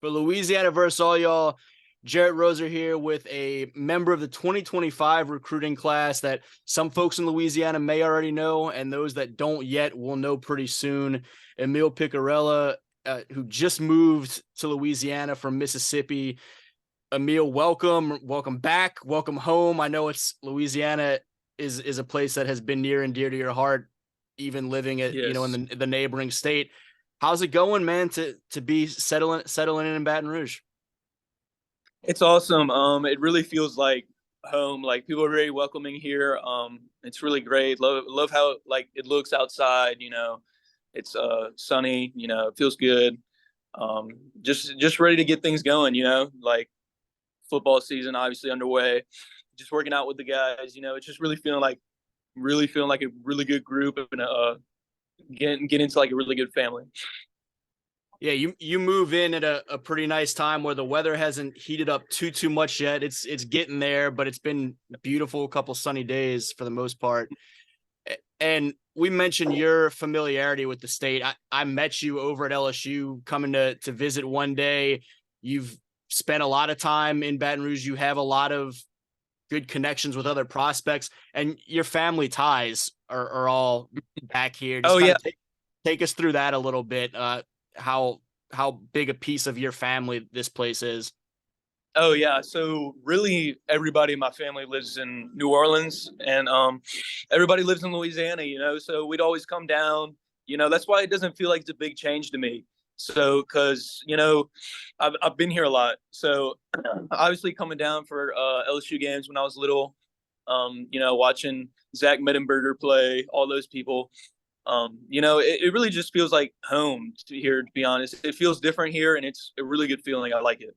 For Louisiana versus all y'all, Jarrett Roser here with a member of the 2025 recruiting class that some folks in Louisiana may already know, and those that don't yet will know pretty soon. Emile Picarella, who just moved to Louisiana from Mississippi. Emile, welcome back, welcome home. I know it's Louisiana is a place that has been near and dear to your heart, even living at Yes, in the neighboring state. How's it going, man? To be settling in Baton Rouge? it's awesome. It really feels like home. Like people are very welcoming here. It's really great. Love how like it looks outside. It's sunny. It feels good. Um, just ready to get things going. Like football season obviously underway. Just working out with the guys. It's just really feeling like a really good group and get into like a really good family. Yeah, you move in at a pretty nice time where the weather hasn't heated up too much yet. It's getting there, but it's been a beautiful couple sunny days for the most part. And we mentioned your familiarity with the state. I met you over at LSU coming to visit one day. You've spent a lot of time in Baton Rouge. You have a lot of good connections with other prospects, and your family ties are all back here. Just Oh kind yeah. of take us through that a little bit. How big a piece of your family this place is. Oh yeah. So really everybody in my family lives in New Orleans and everybody lives in Louisiana. So we'd always come down. That's why it doesn't feel like it's a big change to me. So cuz I've been here a lot. So obviously coming down for LSU games when I was little, watching Zach Mettenberger play, all those people. It really just feels like home here, to be honest. It feels different here and it's a really good feeling. I like it.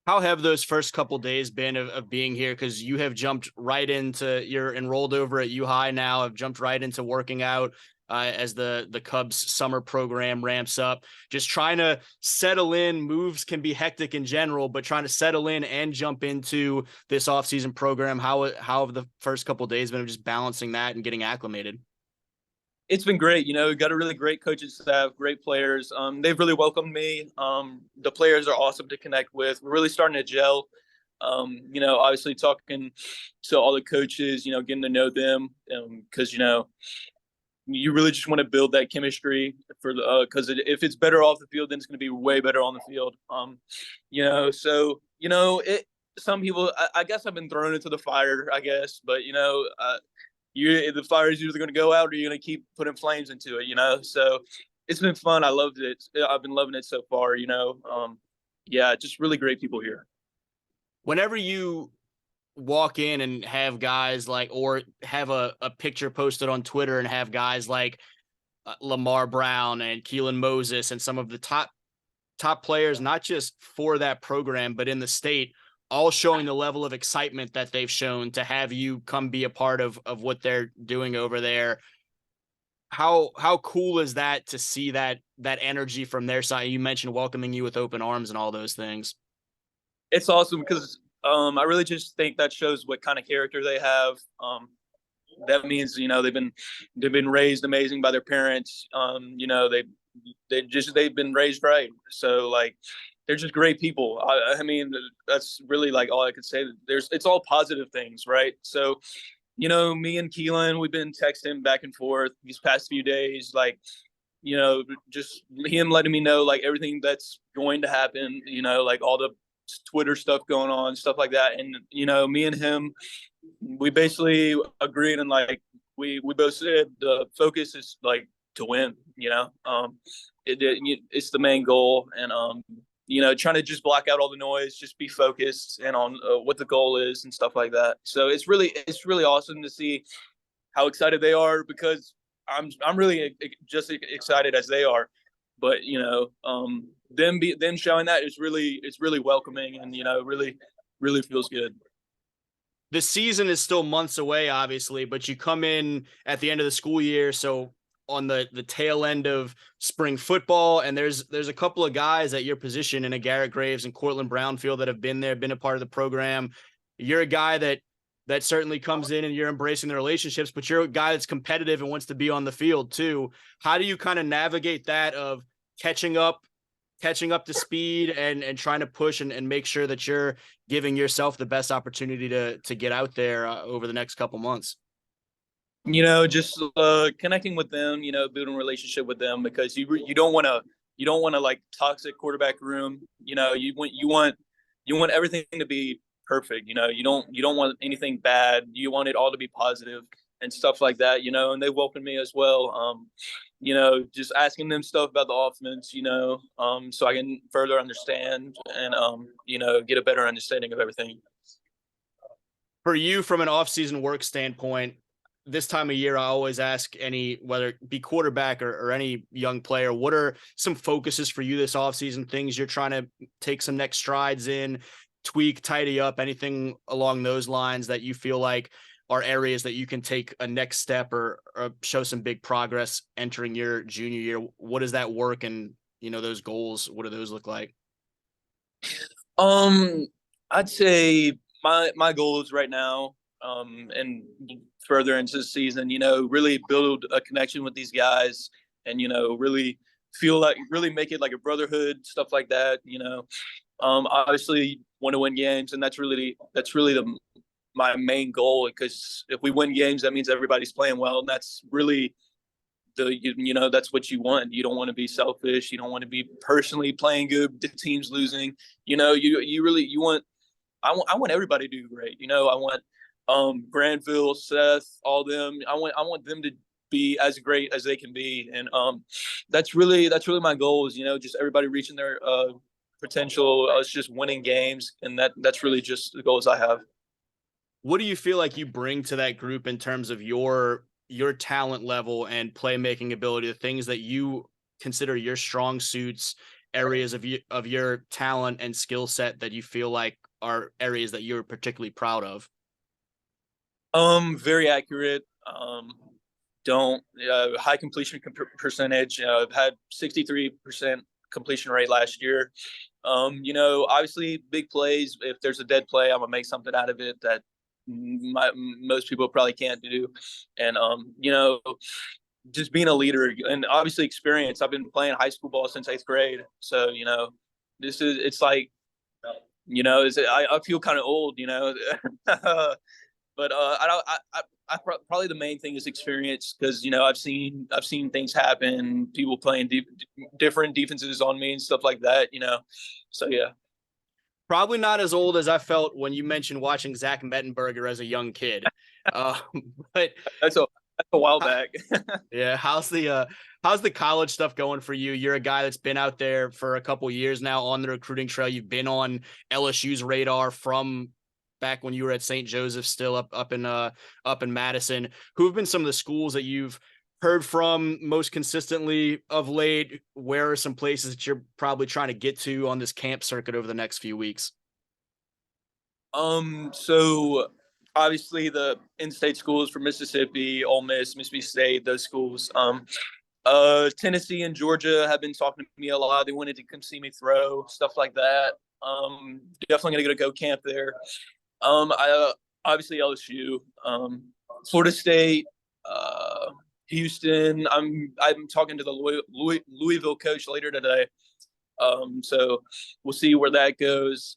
How have those first couple days been of being here? Because you have jumped right into, you're enrolled over at U High now, have jumped right into working out as the Cubs summer program ramps up. Just trying to settle in. Moves can be hectic in general, but trying to settle in and jump into this offseason program. How have the first couple days been of just balancing that and getting acclimated? It's been great. We've got a really great coaching staff, great players. They've really welcomed me. The players are awesome to connect with. We're really starting to gel. Obviously talking to all the coaches, getting to know them because, you really just want to build that chemistry for the because if it's better off the field, then it's going to be way better on the field. It. Some people, I guess, I've been thrown into the fire, I guess, but the fire is either going to go out or you're going to keep putting flames into it. So it's been fun. I loved it. I've been loving it so far. Yeah, just really great people here. Whenever you walk in and have guys like, or have a picture posted on Twitter and have guys like Lamar Brown and Keelan Moses and some of the top players, not just for that program, but in the state, all showing the level of excitement that they've shown to have you come be a part of what they're doing over there. How cool is that to see that energy from their side? You mentioned welcoming you with open arms and all those things. It's awesome because I really just think that shows what kind of character they have. That means they've been raised amazing by their parents. They've been raised right. So like they're just great people. I mean that's really like all I could say. It's all positive things, right? So me and Keelan, we've been texting back and forth these past few days, like just him letting me know like everything that's going to happen. Like all the Twitter stuff going on, stuff like that, and me and him, we basically agreed and like we both said the focus is like to win. It's the main goal, and trying to just block out all the noise, just be focused and on what the goal is and stuff like that. So it's really awesome to see how excited they are because I'm really just excited as they are. But them showing that is really welcoming and really feels good. The season is still months away, obviously, but you come in at the end of the school year, so on the tail end of spring football, and there's a couple of guys at your position in a Garrett Graves and Cortland Brownfield that have been a part of the program. You're a guy that certainly comes in and you're embracing the relationships, but you're a guy that's competitive and wants to be on the field too. How do you kind of navigate that of catching up catching up to speed and trying to push and make sure that you're giving yourself the best opportunity to get out there over the next couple months? Just connecting with them, building a relationship with them, because you don't want to like toxic quarterback room. You want everything to be perfect. You don't want anything bad. You want it all to be positive and stuff like that. And they welcome me as well. Just asking them stuff about the offense. So I can further understand and get a better understanding of everything. For you, from an off-season work standpoint, this time of year, I always ask whether it be quarterback or any young player, what are some focuses for you this offseason, things you're trying to take some next strides in, tweak, tidy up, anything along those lines that you feel like are areas that you can take a next step or show some big progress entering your junior year? What does that work and, those goals, what do those look like? I'd say my goals right now, and further into the season, really build a connection with these guys and, really really make it like a brotherhood, stuff like that. Obviously want to win games, and that's really my main goal, because if we win games, that means everybody's playing well. And that's really that's what you want. You don't want to be selfish. You don't want to be personally playing good, the team's losing. You want, I want everybody to do great. I want Granville, Seth, all them. I want them to be as great as they can be, and that's really my goal is just everybody reaching their potential. Us just winning games, and that's really just the goals I have. What do you feel like you bring to that group in terms of your talent level and playmaking ability, the things that you consider your strong suits, areas of your talent and skill set that you feel like are areas that you're particularly proud of? Very accurate. Don't High completion percentage. I've had 63% completion rate last year. Obviously big plays. If there's a dead play, I'm gonna make something out of it that most people probably can't do. And just being a leader, and obviously experience. I've been playing high school ball since 8th grade, so it's like I feel kind of old, but probably the main thing is experience, because I've seen things happen, people playing different defenses on me and stuff like that. So yeah. Probably not as old as I felt when you mentioned watching Zach Mettenberger as a young kid, uh, but That's a while back. yeah. How's the college stuff going for you? You're a guy that's been out there for a couple years now on the recruiting trail. You've been on LSU's radar from back when you were at St. Joseph, still up in Madison. Who have been some of the schools that you've heard from most consistently of late? Where are some places that you're probably trying to get to on this camp circuit over the next few weeks? So obviously the in-state schools for Mississippi, Ole Miss, Mississippi State, those schools. Tennessee and Georgia have been talking to me a lot. They wanted to come see me throw, stuff like that. Definitely gonna go camp there. I Obviously LSU, Florida State, Houston. I'm talking to the Louisville coach later today. So we'll see where that goes.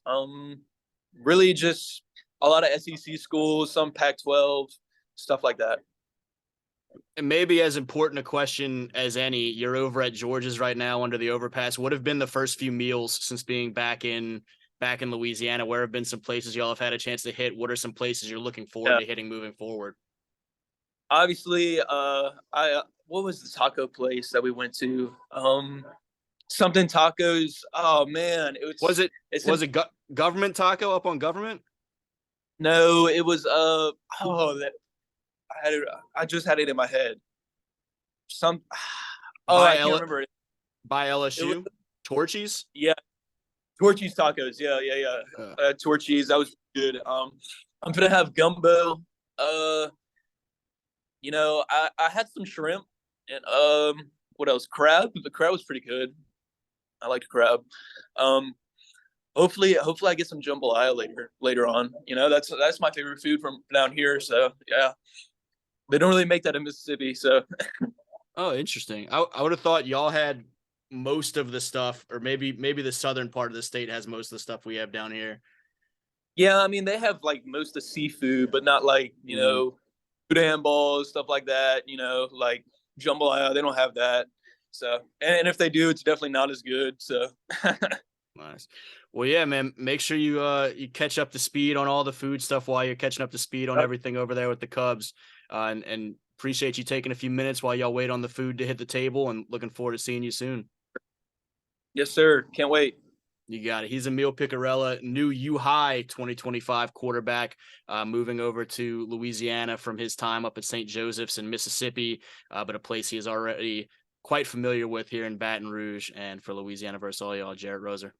Really just a lot of SEC schools, some Pac-12, stuff like that. And maybe as important a question as any, you're over at George's right now under the overpass. What have been the first few meals since being back in Louisiana? Where have been some places y'all have had a chance to hit? What are some places you're looking forward to hitting moving forward? Obviously, what was the taco place that we went to? Something tacos. Oh man, was it government taco up on Government? No, it was that I had it. I just had it in my head. Some I can't remember it. By It was, LSU? Torchy's? yeah, Torchy's tacos. Yeah. Torchy's. That was good. I'm gonna have gumbo. I had some shrimp and what else? Crab. The crab was pretty good. I liked crab. Hopefully I get some jambalaya later on. That's my favorite food from down here. So yeah, they don't really make that in Mississippi. So Oh, interesting. I would have thought y'all had most of the stuff, or maybe the southern part of the state has most of the stuff we have down here. Yeah, I mean they have like most of the seafood, but not like boudin balls, stuff like that. Like jambalaya, they don't have that. So, and if they do, it's definitely not as good. So, Nice. Well, yeah, man. Make sure you catch up to speed on all the food stuff while you're catching up to speed on everything over there with the Cubs. And appreciate you taking a few minutes while y'all wait on the food to hit the table. And looking forward to seeing you soon. yes, sir. Can't wait. You got it. He's Emile Picarella, new U High 2025 quarterback, moving over to Louisiana from his time up at St. Joseph's in Mississippi, but a place he is already quite familiar with here in Baton Rouge. And for Louisiana versus all y'all, Jarrett Roser.